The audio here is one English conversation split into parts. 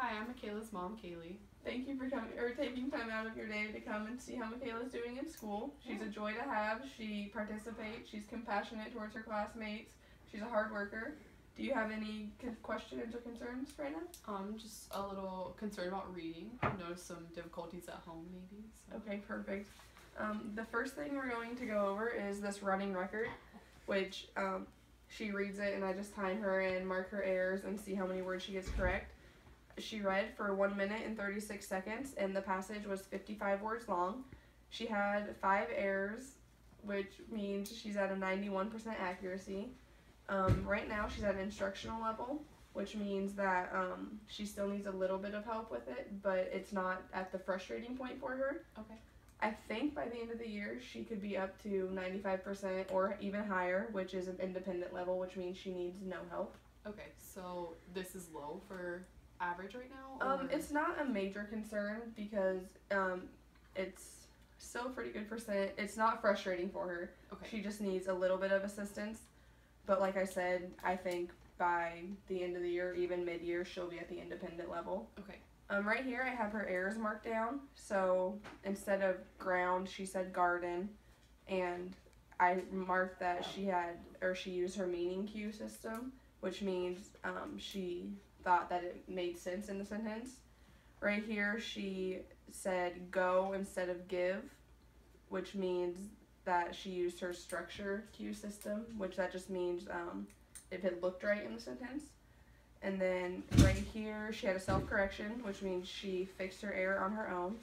Hi, I'm Michaela's mom, Kaylee. Thank you for coming or taking time out of your day to come and see how Michaela's doing in school. She's a joy to have. She participates. She's compassionate towards her classmates. She's a hard worker. Do you have any questions or concerns right now? Just a little concerned about reading. I noticed some difficulties at home, maybe. So. Okay, perfect. The first thing we're going to go over is this running record, which she reads it and I just time her and mark her errors and see how many words she gets correct. She read for 1 minute and 36 seconds, and the passage was 55 words long. She had 5 errors, which means she's at a 91% accuracy. Right now, she's at an instructional level, which means that she still needs a little bit of help with it, but it's not at the frustrating point for her. Okay. I think by the end of the year, she could be up to 95% or even higher, which is an independent level, which means she needs no help. Okay, so this is low for average right now? It's not a major concern because it's still pretty good percent. It's not frustrating for her. Okay. She just needs a little bit of assistance. But like I said, I think by the end of the year, even mid-year, she'll be at the independent level. Okay. Right here I have her errors marked down. So instead of ground, she said garden. And I marked that she used her meaning cue system, which means she thought that it made sense in the sentence. Right here she said go instead of give, which means that she used her structure cue system, which that just means if it looked right in the sentence. And then right here she had a self-correction, which means she fixed her error on her own.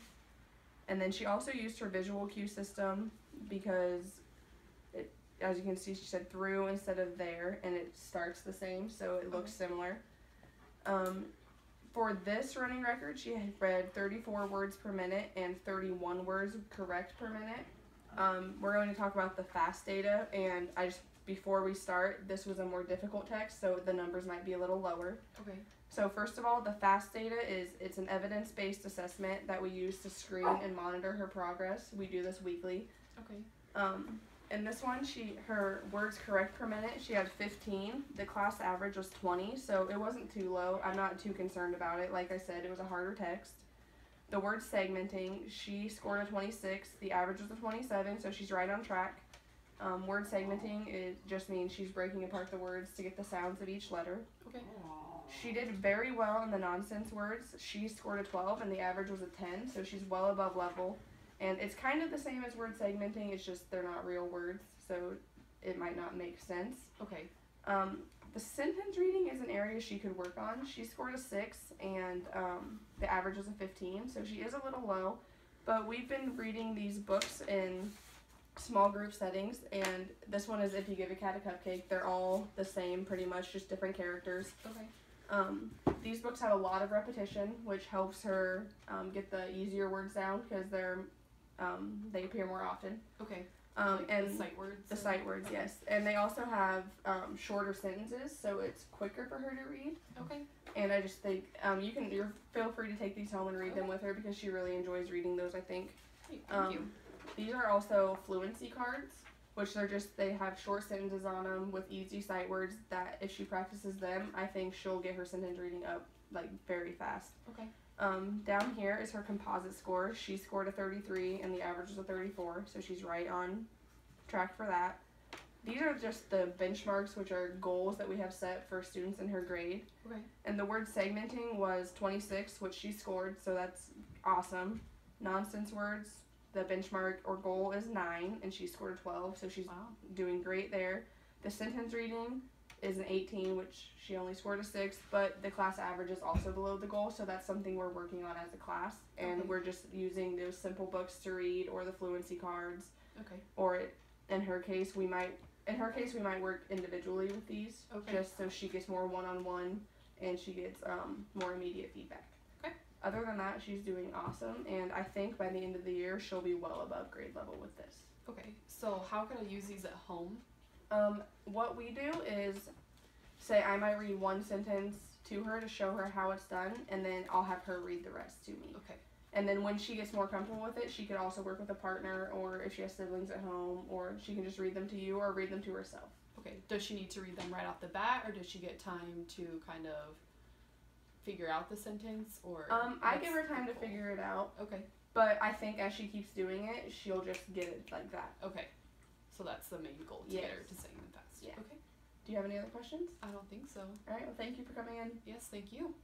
And then she also used her visual cue system because as you can see, she said through instead of there, and it starts the same, so it looks similar. For this running record, she had read 34 words per minute and 31 words correct per minute. We're going to talk about the FAST data, and before we start, this was a more difficult text, so the numbers might be a little lower. Okay. So first of all, the FAST data it's an evidence-based assessment that we use to screen and monitor her progress. We do this weekly. Okay. In this one, her words correct per minute, she had 15. The class average was 20, so it wasn't too low. I'm not too concerned about it. Like I said, it was a harder text. The word segmenting, she scored a 26. The average was a 27, so she's right on track. Word segmenting, it just means she's breaking apart the words to get the sounds of each letter. Okay. She did very well in the nonsense words. She scored a 12, and the average was a 10, so she's well above level. And it's kind of the same as word segmenting, it's just they're not real words, so it might not make sense. Okay. The sentence reading is an area she could work on. She scored a 6, and the average was a 15, so she is a little low. But we've been reading these books in small group settings, and this one is If You Give a Cat a Cupcake. They're all the same, pretty much, just different characters. Okay. These books have a lot of repetition, which helps her get the easier words down because they appear more often. Okay. And the sight words? The sight words, okay. yes. And they also have shorter sentences, so it's quicker for her to read. Okay. And I just think you feel free to take these home and read them with her because she really enjoys reading those, I think. Great, thank you. These are also fluency cards, which they have short sentences on them with easy sight words that if she practices them, I think she'll get her sentence reading up like very fast. Okay. Down here is her composite score. She scored a 33 and the average was a 34, so she's right on track for that. These are just the benchmarks, which are goals that we have set for students in her grade. Okay. And the word segmenting was 26, which she scored, so that's awesome. Nonsense words, the benchmark or goal is 9, and she scored a 12, so she's doing great there. The sentence reading is an 18, which she only scored a 6, but the class average is also below the goal, so that's something we're working on as a class, and we're just using those simple books to read or the fluency cards. Okay. Or in her case, we might work individually with these, just so she gets more one-on-one and she gets more immediate feedback. Okay. Other than that, she's doing awesome, and I think by the end of the year, she'll be well above grade level with this. Okay, so how can I use these at home? What we do is say I might read one sentence to her to show her how it's done, and then I'll have her read the rest to me. Okay. And then when she gets more comfortable with it, she could also work with a partner, or if she has siblings at home, or she can just read them to you or read them to herself. Okay, does she need to read them right off the bat, or does she get time to kind of figure out the sentence, or? I give her time the to goal? figure it out, Okay. but I think as she keeps doing it, she'll just get it like that. Okay. So that's the main goal, to get her Yes. to sing the fast. Yeah. Okay. Do you have any other questions? I don't think so. All right, well, thank you for coming in. Yes, thank you.